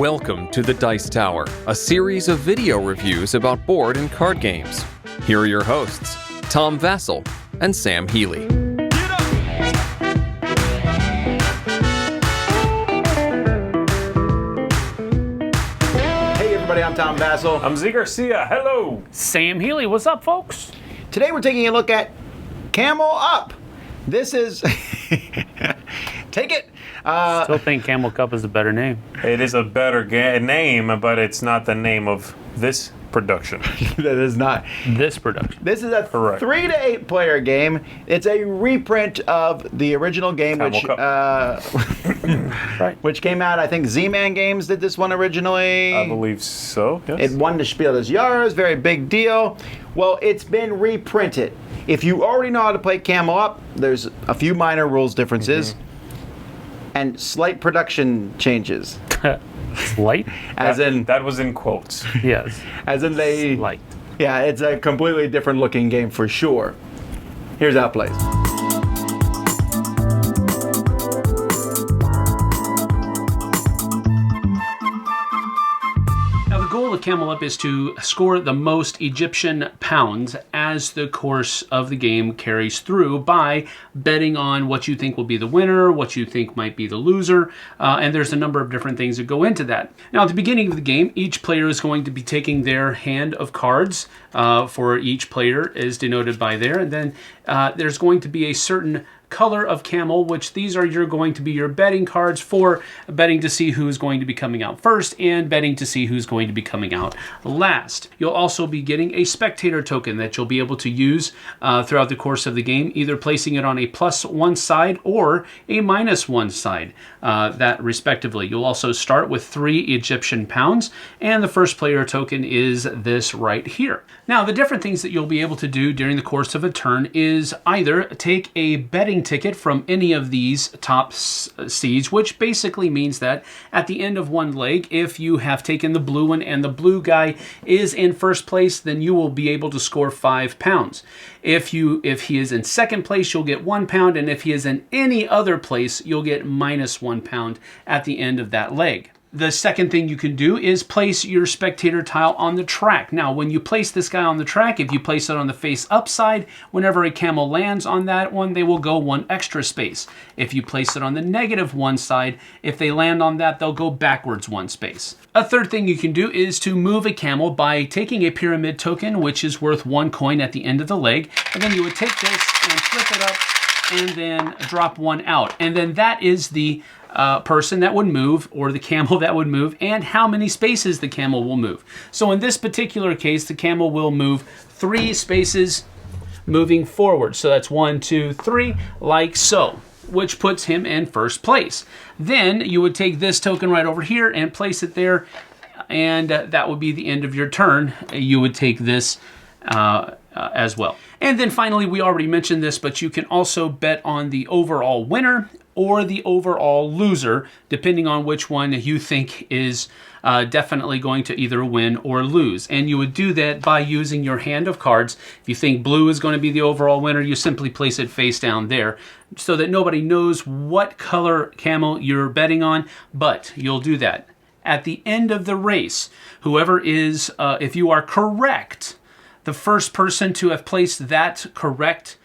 Welcome to the Dice Tower, a series of video reviews about board and card games. Here are your hosts, Tom Vassell and Sam Healy. Hey everybody, I'm Tom Vassell. I'm Z Garcia. Hello. Sam Healy. What's up, folks? Today we're taking a look at Camel Up. This is... Take it. Still think Camel Cup is a better name. It is a better name, but it's not the name of this production. That is not. This production. This is a Correct. 3 to 8 player game. It's a reprint of the original game, Camel Right. which came out, I think Z-Man Games did this one originally. I believe so. Yes. It won the Spiel des Jahres, very big deal. Well, it's been reprinted. If you already know how to play Camel Up, there's a few minor rules differences and slight production changes. Slight? That was in quotes. Yes. As in they... Slight. Yeah, it's a completely different looking game for sure. Here's how it plays. Now, the goal of Camel Up is to score the most Egyptian pounds as the course of the game carries through by betting on what you think will be the winner, what you think might be the loser, and there's a number of different things that go into that. Now, at the beginning of the game, each player is going to be taking their hand of cards for each player is denoted by there, and then there's going to be a certain color of camel, which these are going to be your betting cards for betting to see who's going to be coming out first and betting to see who's going to be coming out last. You'll also be getting a spectator token that you'll be able to use throughout the course of the game, either placing it on a +1 side or a -1 side, that respectively. You'll also start with 3 Egyptian pounds, and the first player token is this right here. Now, the different things that you'll be able to do during the course of a turn is either take a betting ticket from any of these top seeds, which basically means that at the end of one leg, if you have taken the blue one and the blue guy is in first place, then you will be able to score 5 pounds. If he is in second place, you'll get 1 pound, and if he is in any other place, you'll get -1 pound at the end of that leg. The second thing you can do is place your spectator tile on the track. Now, when you place this guy on the track, if you place it on the face up side, whenever a camel lands on that one, they will go 1 extra space. If you place it on the -1 side, if they land on that, they'll go backwards 1 space. A third thing you can do is to move a camel by taking a pyramid token, which is worth 1 coin at the end of the leg, and then you would take this and flip it up and then drop 1 out. And then that is the person that would move, or the camel that would move, and how many spaces the camel will move. So in this particular case, the camel will move 3 spaces moving forward. So that's 1, 2, 3, like so, which puts him in first place. Then you would take this token right over here and place it there, and that would be the end of your turn. You would take this as well. And then finally, we already mentioned this, but you can also bet on the overall winner or the overall loser, depending on which one you think is definitely going to either win or lose. And you would do that by using your hand of cards. If you think blue is going to be the overall winner, you simply place it face down there so that nobody knows what color camel you're betting on, but you'll do that. At the end of the race, whoever is, if you are correct, the first person to have placed that correct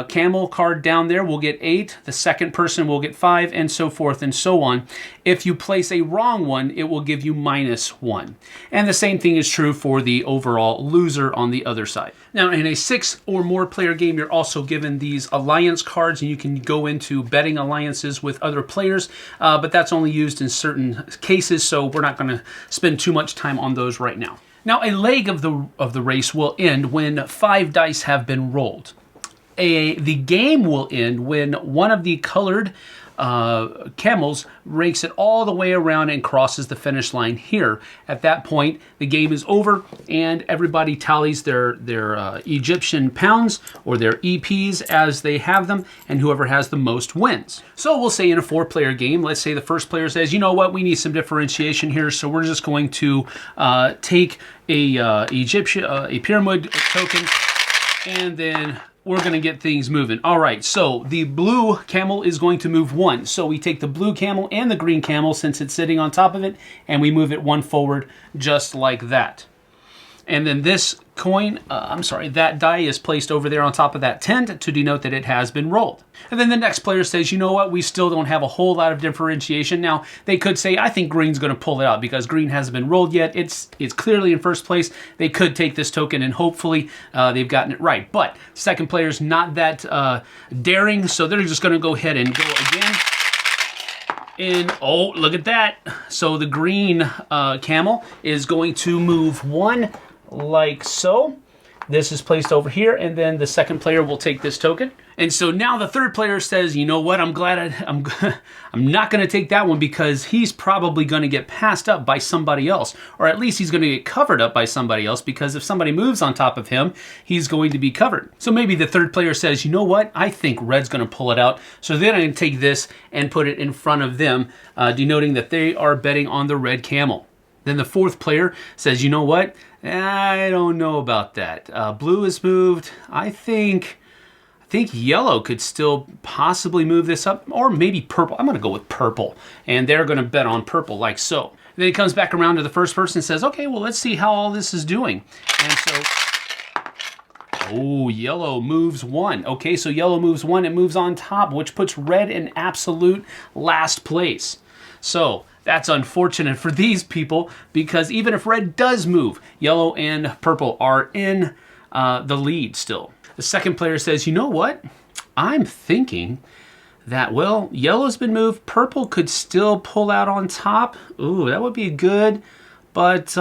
camel card down there will get 8. The second person will get 5, and so forth and so on. If you place a wrong one, it will give you -1. And the same thing is true for the overall loser on the other side. Now, in a 6 or more player game, you're also given these alliance cards, and you can go into betting alliances with other players, but that's only used in certain cases, so we're not going to spend too much time on those right now. Now, a leg of the race will end when 5 dice have been rolled. The game will end when one of the colored camels rakes it all the way around and crosses the finish line here. At that point, the game is over and everybody tallies their Egyptian pounds or their EPs as they have them, and whoever has the most wins. So we'll say in a 4-player game, let's say the first player says, you know what, we need some differentiation here, so we're just going to take a pyramid token and then we're going to get things moving. All right, so the blue camel is going to move 1. So we take the blue camel and the green camel, since it's sitting on top of it, and we move it 1 forward, just like that. And then this coin, that die is placed over there on top of that tent to denote that it has been rolled. And then the next player says, you know what, we still don't have a whole lot of differentiation. Now, they could say, I think green's going to pull it out because green hasn't been rolled yet. It's clearly in first place. They could take this token and hopefully they've gotten it right. But second player's not that daring, so they're just going to go ahead and go again. And, oh, look at that. So the green camel is going to move 1 like so. This is placed over here, and then the second player will take this token. And so now the third player says, you know what, I'm not going to take that one because he's probably going to get passed up by somebody else, or at least he's going to get covered up by somebody else, because if somebody moves on top of him, he's going to be covered. So maybe the third player says, you know what, I think red's going to pull it out. So then I'm going to take this and put it in front of them, denoting that they are betting on the red camel. Then the fourth player says, you know what, I don't know about that. Blue is moved. I think yellow could still possibly move this up, or maybe purple. I'm going to go with purple, and they're going to bet on purple like so. Then he comes back around to the first person and says, okay, well, let's see how all this is doing. And so, oh, yellow moves 1. Okay, so yellow moves 1. It moves on top, which puts red in absolute last place. So that's unfortunate for these people, because even if red does move, yellow and purple are in the lead still. The second player says, you know what? I'm thinking that, well, yellow's been moved. Purple could still pull out on top. Ooh, that would be good, but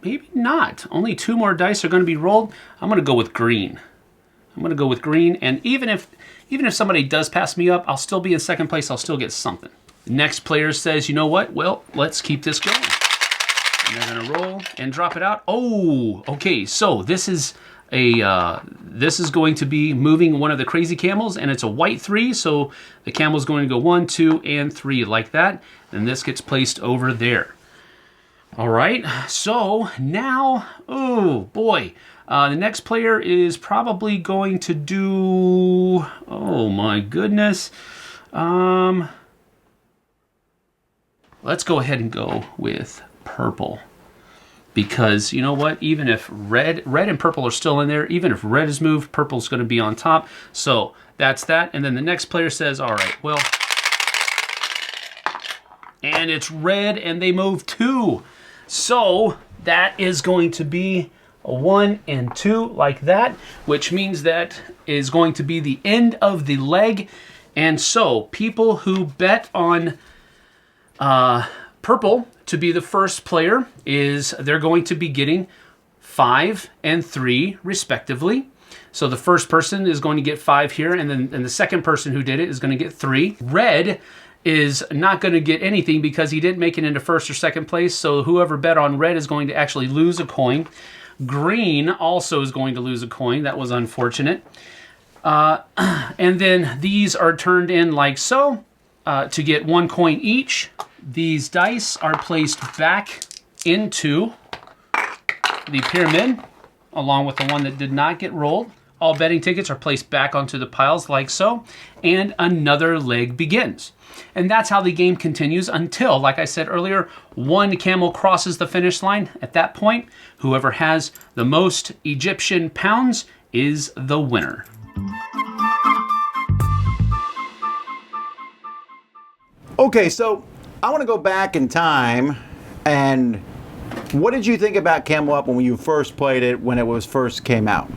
maybe not. Only 2 more dice are going to be rolled. I'm going to go with green. And even if somebody does pass me up, I'll still be in second place. I'll still get something. The next player says, you know what? Well, let's keep this going. And they're going to roll and drop it out. Oh, okay. So this is going to be moving one of the crazy camels, and it's a white 3. So the camel is going to go 1, 2, and 3 like that. And this gets placed over there. All right. So now, oh boy, the next player is probably going to do. Oh my goodness. Let's go ahead and go with purple, because you know what? Even if red and purple are still in there, even if red is moved, purple's going to be on top. So that's that. And then the next player says, all right, well, and it's red and they move 2. So that is going to be a 1 and 2 like that, which means that is going to be the end of the leg. And so people who bet on purple to be the first player, they're going to be getting 5 and 3 respectively. So the first person is going to get 5 here, and the second person who did it is going to get 3. Red is not going to get anything because he didn't make it into first or second place, so whoever bet on red is going to actually lose a coin. Green also is going to lose a coin. That was unfortunate. And then these are turned in like so to get 1 coin each. These dice are placed back into the pyramid along with the one that did not get rolled. All betting tickets are placed back onto the piles like so, and another leg begins. And that's how the game continues until, like I said earlier, 1 camel crosses the finish line. At that point, whoever has the most Egyptian pounds is the winner. Okay, so I want to go back in time, and what did you think about Camel Up when you first played it, when it was first came out?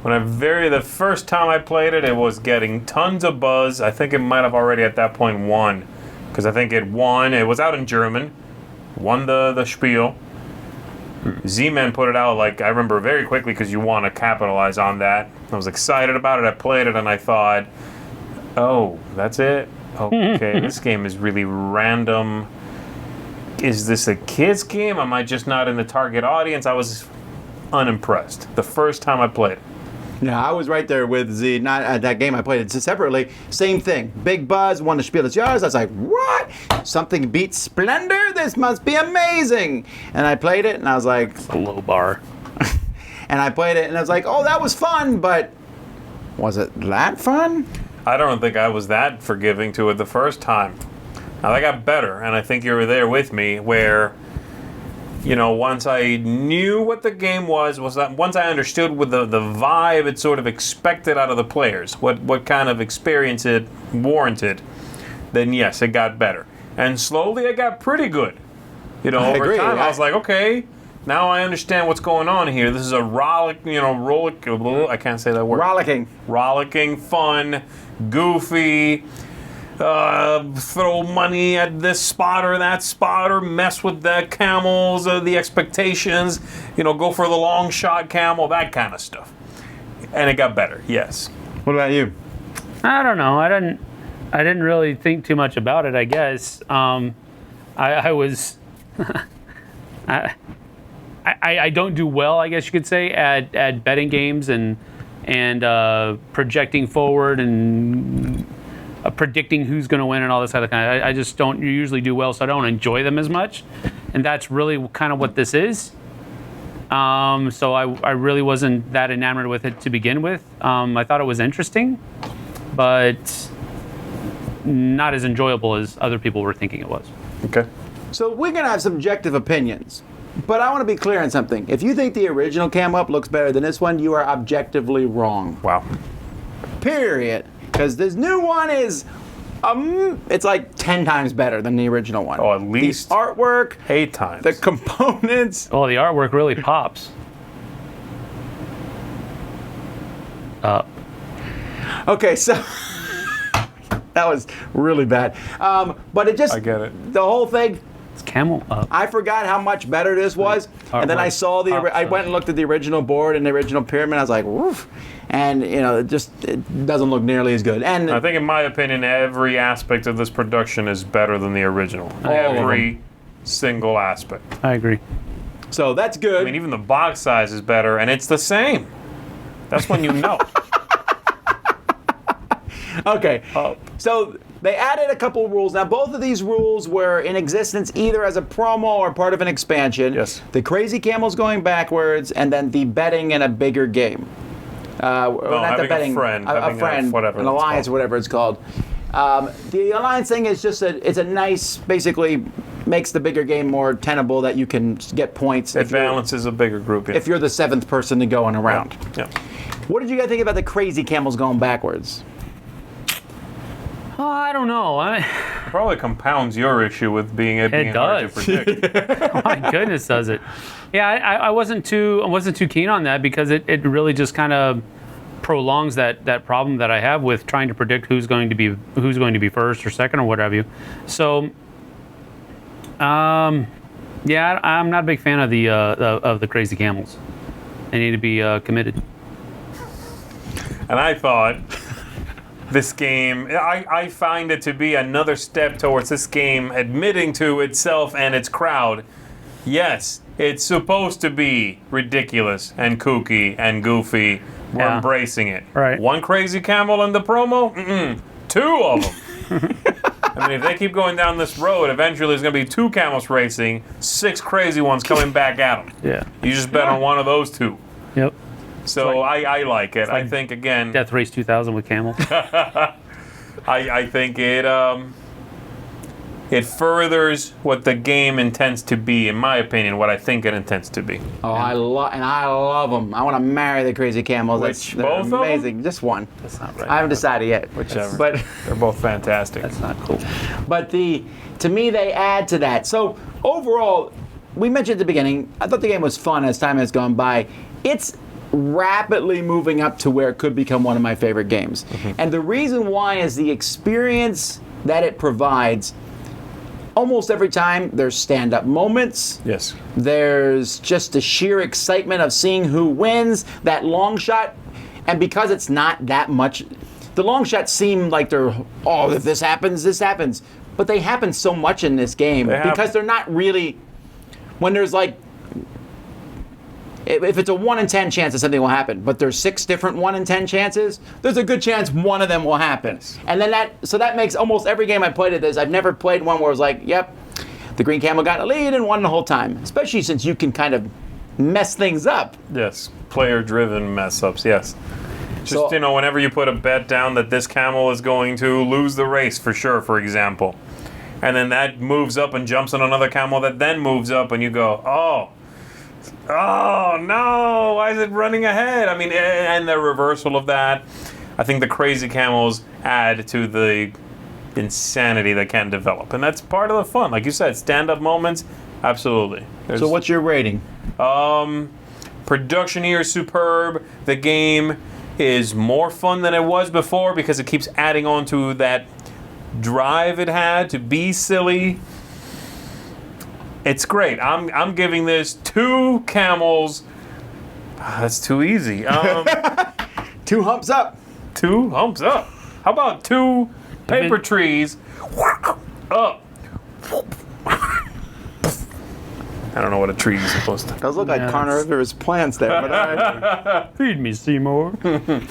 The first time I played it, it was getting tons of buzz. I think it might have already at that point won, because I think it won. It was out in German, won the Spiel. Z-Man put it out, like, I remember very quickly, because you want to capitalize on that. I was excited about it. I played it, and I thought, oh, that's it? Okay, this game is really random. Is this a kid's game? Am I just not in the target audience? I was unimpressed the first time I played it. Yeah, I was right there with Z. Not at that game. I played it separately. Same thing. Big buzz. Won the Spiel des Jahres. I was like, what? Something beats Splendor? This must be amazing. And I played it, and I was like, It's a low bar. and I played it, and I was like, oh, that was fun, but was it that fun? I don't think I was that forgiving to it the first time. Now, that got better, and I think you were there with me, where, once I knew what the game was that once I understood what the vibe it sort of expected out of the players, what kind of experience it warranted, then yes, it got better. And slowly it got pretty good. Over time, I was like, okay, now I understand what's going on here. This is a I can't say that word. Rollicking, fun, goofy, throw money at this spot or that spot, or mess with the camels, the expectations, go for the long shot camel, that kind of stuff. And it got better, yes. What about you? I don't know. I didn't really think too much about it, I guess. I was... I don't do well, I guess you could say, at betting games and projecting forward and predicting who's going to win and all this other kind of. I just don't usually do well, so I don't enjoy them as much, and that's really kind of what this is. So I really wasn't that enamored with it to begin with. I thought it was interesting, but not as enjoyable as other people were thinking it was. Okay. So we're going to have subjective opinions, but I want to be clear on something. If you think the original Camel Up looks better than this one, you are objectively wrong. Wow. Period. Because this new one is, it's like 10 times better than the original one. Oh, at least the artwork, 8 times. the components. Well, the artwork really pops. Okay, so that was really bad. But it just, I get it. The whole thing, It's Camel Up. I forgot how much better this was, and then I saw I went and looked at the original board and the original pyramid. I was like, woof, and it doesn't look nearly as good. And I think, in my opinion, every aspect of this production is better than the original. Every single aspect. I agree. So that's good. I mean, even the box size is better, and it's the same. That's when you know. Okay, so they added a couple rules. Now, both of these rules were in existence either as a promo or part of an expansion. Yes. The crazy camels going backwards, and then the betting in a bigger game. Not the betting, a friend, whatever an alliance, or whatever it's called. The alliance thing is just it's a nice, basically makes the bigger game more tenable that you can get points. It balances a bigger group. Yeah. If you're the 7th person to go in a round. Yeah. What did you guys think about the crazy camels going backwards? Oh, I don't know. Probably compounds your issue with being hard to predict. My goodness, does it? Yeah, I wasn't too keen on that because it really just kind of prolongs that problem that I have with trying to predict who's going to be first or second or what have you. So, yeah, I'm not a big fan of the crazy camels. They need to be committed. And I thought this game, I find it to be another step towards this game admitting to itself and its crowd, yes, it's supposed to be ridiculous and kooky and goofy. We're embracing it. Right. One crazy camel in the promo? 2 of them. I mean, if they keep going down this road, eventually there's going to be 2 camels racing, 6 crazy ones coming back at them. Yeah. You just bet on one of those 2. Yep. So I like it. I think, again, Death Race 2000 with camels. I think it furthers what the game intends to be, in my opinion, what I think it intends to be. Oh, I love them. I want to marry the crazy camels. They're both amazing. Of them? Just one. That's not right. I haven't decided yet. Whichever. But they're both fantastic. That's not cool. But to me, they add to that. So overall, we mentioned at the beginning, I thought the game was fun as time has gone by. It's rapidly moving up to where it could become one of my favorite games. Mm-hmm. And the reason why is the experience that it provides. Almost every time there's stand-up moments. Yes. There's just the sheer excitement of seeing who wins, that long shot. And because it's not that much, the long shots seem like they're, if this happens, this happens. But they happen so much in this game because they're not really, when there's like, if it's a 1 in 10 chance that something will happen, but there's 6 different 1 in 10 chances, there's a good chance one of them will happen. And then that makes almost every game I played at this, I've never played one where it was like, yep, the green camel got a lead and won the whole time. Especially since you can kind of mess things up. Yes, player-driven mess-ups, yes. Just, So- whenever you put a bet down that this camel is going to lose the race for sure, for example, and then that moves up and jumps on another camel that then moves up, and you go, oh no, why is it running ahead? I mean, and the reversal of that. I think the crazy camels add to the insanity that can develop, and that's part of the fun. Like you said, stand-up moments, absolutely. So what's your rating? Production here is superb. The game is more fun than it was before because it keeps adding on to that drive it had to be silly. It's great. I'm giving this 2 camels. That's too easy. 2 humps up. 2 humps up. How about 2 paper trees up? I don't know what a tree is supposed to. Does look like carnivorous plants there, but Feed me, Seymour. No,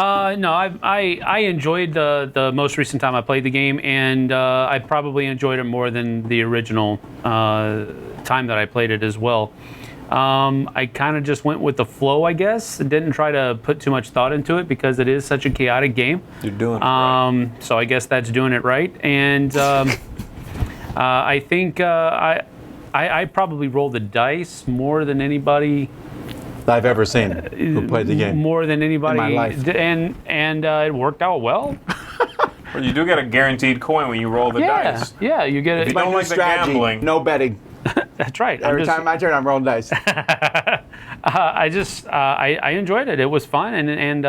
I enjoyed the most recent time I played the game, and I probably enjoyed it more than the original time that I played it as well. I kind of just went with the flow, I guess. Didn't try to put too much thought into it because it is such a chaotic game. You're doing it right. So I guess that's doing it right. And I think I probably rolled the dice more than anybody I've ever seen who played the game. More than anybody, in my life. And it worked out well. Well, you do get a guaranteed coin when you roll the dice. Yeah, you get it. you don't New like the strategy, gambling. no betting. That's right. Every time my turn, I'm rolling dice. I enjoyed it. It was fun, and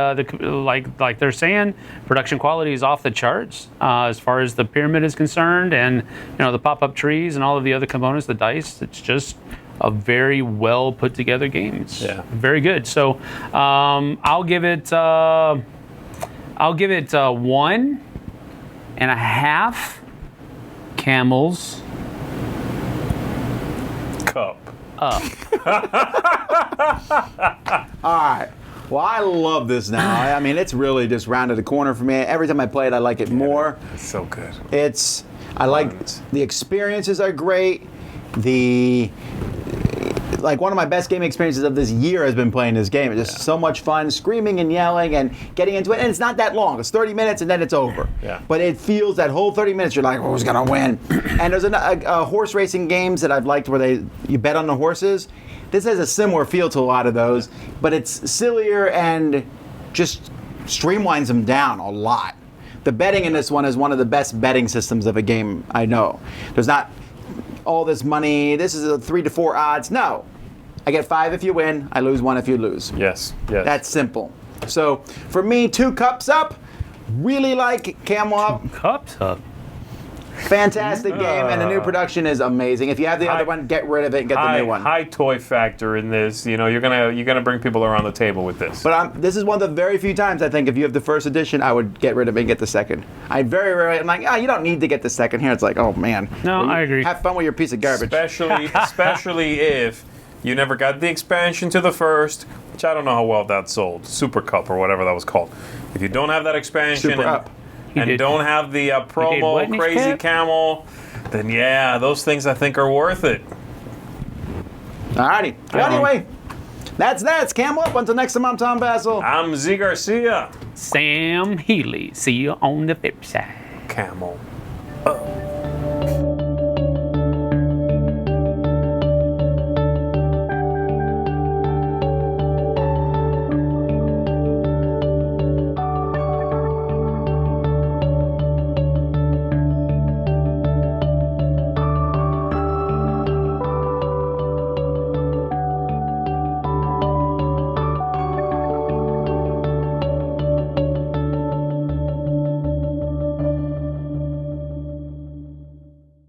like they're saying, production quality is off the charts as far as the pyramid is concerned, and the pop-up trees and all of the other components, the dice. It's just a very well put together game. It's very good. So I'll give it 1.5 camels Cup. up. All right. Well, I love this now. I mean, it's really just rounded the corner for me. Every time I play it, I like it more. It's so good. I like the experiences are great. One of my best game experiences of this year has been playing this game. It's just so much fun, screaming and yelling and getting into it. And it's not that long. It's 30 minutes and then it's over. Yeah. But it feels that whole 30 minutes, you're like, who's going to win? And there's horse racing games that I've liked where you bet on the horses. This has a similar feel to a lot of those, but it's sillier and just streamlines them down a lot. The betting in this one is one of the best betting systems of a game I know. There's not all this money, this is a 3 to 4 odds. No. I get 5 if you win, I lose 1 if you lose. Yes. That's simple. So for me, 2 cups up. Really like Camel Up. Cups up. Fantastic game, and the new production is amazing. If you have the other one, get rid of it and get the new one. High toy factor in this. You're gonna bring people around the table with this. But this is one of the very few times I think if you have the first edition, I would get rid of it and get the second. I'm like, you don't need to get the second here. It's like, oh man. No, I agree. Have fun with your piece of garbage. Especially if you never got the expansion to the first, which I don't know how well that sold. Super Cup or whatever that was called. If you don't have that expansion Super Up. and don't have the promo Crazy Camel, then those things I think are worth it. Alrighty. Well, anyway, that's Camel Up. Until next time, I'm Tom Bassel. I'm Z Garcia. Sam Healy. See you on the flip side. Camel Up.